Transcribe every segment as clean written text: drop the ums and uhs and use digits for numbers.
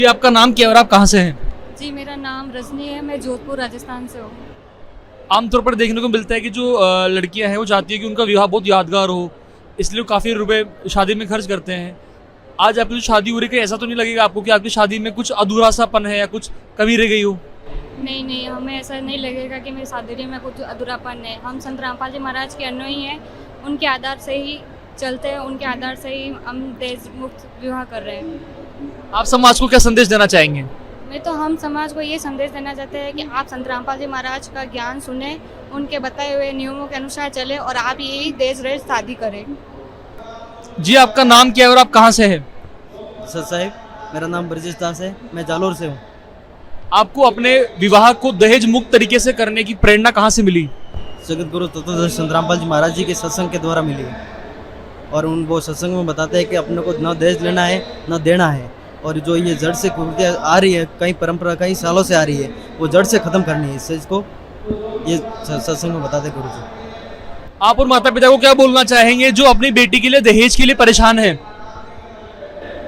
जी आपका नाम क्या है और आप कहाँ से हैं? जी मेरा नाम रजनी है, मैं जोधपुर राजस्थान से हूँ। आमतौर पर देखने को मिलता है कि जो लड़कियां हैं वो चाहती है कि उनका विवाह बहुत यादगार हो, इसलिए वो काफ़ी रुपए शादी में खर्च करते हैं। आज आपकी जो शादी हो रही है, ऐसा तो नहीं लगेगा आपको कि आपकी शादी में कुछ अधूरा सापन है या कुछ कमी रह गई हो? नहीं नहीं, हमें ऐसा नहीं लगेगा कि मेरी शादी में कुछ अधूरापन है। हम संत रामपाल जी महाराज के अनुयायी हैं, उनके आधार से ही चलते हैं, उनके आधार से ही हम देश मुक्त विवाह कर रहे हैं। आप समाज को क्या संदेश देना चाहेंगे? मैं तो हम समाज को ये संदेश देना चाहते हैं कि आप संत रामपाल जी महाराज का ज्ञान सुने, उनके बताए हुए नियमों के अनुसार चले और आप यही देश रेश शादी करें। जी आपका नाम क्या है और आप कहाँ से हैं? सर साहिब, मेरा नाम ब्रजेश दास है, मैं जालोर से हूँ। आपको अपने विवाह को दहेज मुक्त तरीके से करने की प्रेरणा कहाँ से मिली? जगत गुरु तत्वदर्शी संत रामपाल जी महाराज जी के सत्संग के द्वारा मिली है। और उन वो सत्संग में बताते हैं कि अपने को न दहेज लेना है न देना है, और जो ये जड़ से कुरीतियाँ आ रही है, कई परंपरा कई सालों से आ रही है, वो जड़ से ख़त्म करनी है। इस चीज़ को ये सत्संग में बताते गुरु जी। आप और माता पिता को क्या बोलना चाहेंगे जो अपनी बेटी के लिए दहेज के लिए परेशान है?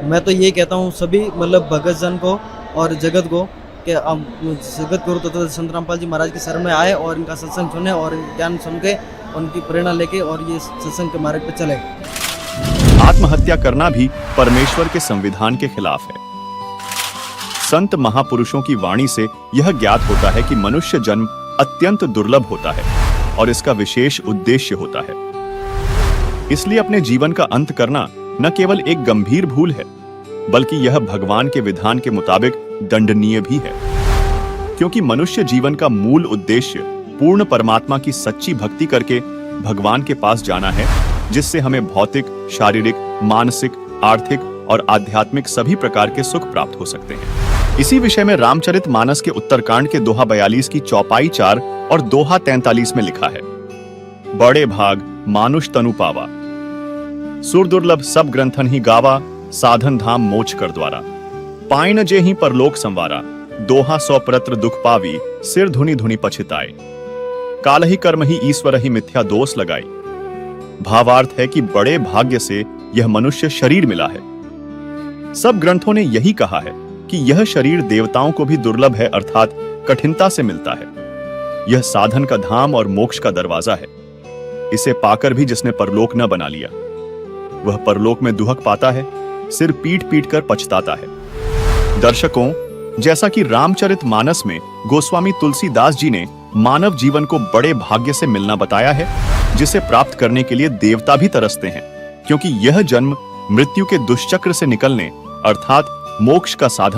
मैं तो ये कहता हूँ सभी मतलब भगत जन को और जगत को कि अब जगत गुरु तत्वदर्शी संत रामपाल जी महाराज की शरण में आए और इनका सत्संग सुने और ज्ञान सुन के उनकी प्रेरणा लेके और ये सत्संग के मार्ग पर चले। आत्महत्या करना भी परमेश्वर के संविधान के खिलाफ है। संत महापुरुषों की वाणी से यह ज्ञात होता है कि मनुष्य जन्म अत्यंत दुर्लभ होता है और इसका विशेष उद्देश्य होता है। इसलिए अपने जीवन का अंत करना न केवल एक गंभीर भूल है, बल्कि यह भगवान के विधान के मुताबिक दंडनीय भी है, क्योंकि मनुष्य जीवन का मूल उद्देश्य पूर्ण परमात्मा की सच्ची भक्ति करके भगवान के पास जाना है, जिससे हमें भौतिक, शारीरिक, मानसिक, आर्थिक और आध्यात्मिक सभी प्रकार के सुख प्राप्त हो सकते हैं। इसी विषय में रामचरितमानस के उत्तरकांड के दोहा 42 की चौपाई 4 और दोहा 43 में लिखा है, बड़े भाग मानुष तनु पावा, सुर दुर्लभ सब ग्रंथन ही गावा, साधन धाम मोच कर द्वारा, पाइन जे ही परलोक संवारा, दोहा 100 परत्र दुख पावी, सिर धुनि धुनि पछिताए, काल ही कर्म ही ईश्वर ही मिथ्या दोष लगाई। भावार्थ है कि बड़े भाग्य से यह मनुष्य शरीर मिला है। सब ग्रंथों ने यही कहा है कि यह शरीर देवताओं को भी दुर्लभ है, अर्थात कठिनता से मिलता है। यह साधन का धाम और मोक्ष का दरवाजा है। इसे पाकर भी जिसने परलोक न बना लिया, वह परलोक में दुहक पाता है, सिर पीट पीट कर पछताता है। दर्शकों, जैसा कि रामचरितमानस में गोस्वामी तुलसीदास जी ने मानव जीवन को बड़े भाग्य से मिलना बताया है, जिसे प्राप्त करने के लिए देवता भी तरसते हैं, क्योंकि यह जन्म मृत्यु के दुष्चक्र से निकलने अर्थात मोक्ष का साधन